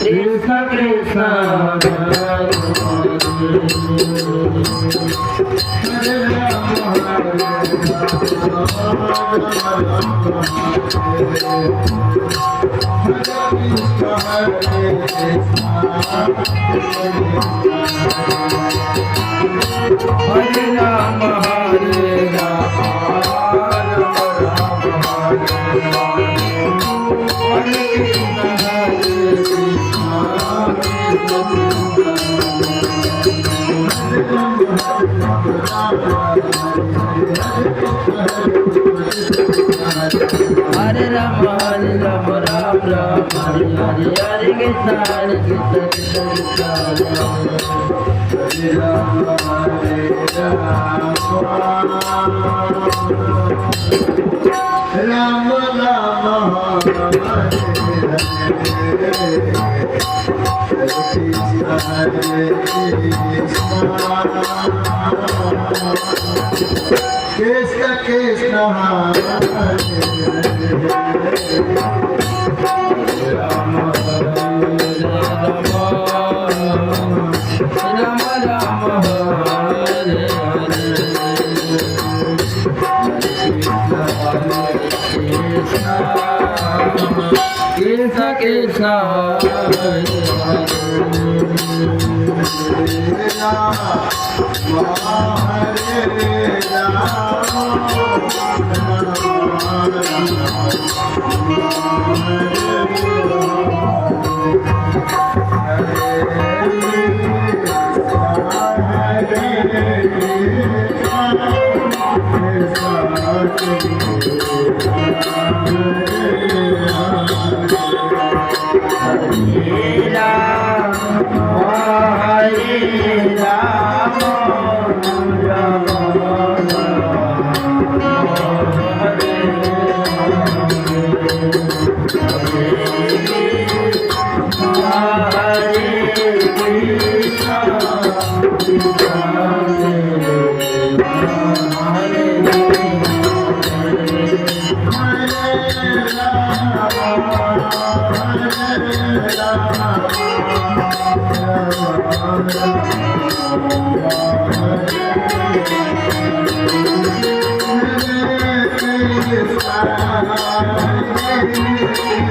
Krishna Krishna Hare Rama Hare Rama Hare Rama Hare Rama Ram Ram Hare Hare Hare Krishna Hare Krishna Krishna Krishna Hare Hare Rama Rama Krishna Krishna Hare Rama Rama Rama Hare Hare Krishna Krishna Hare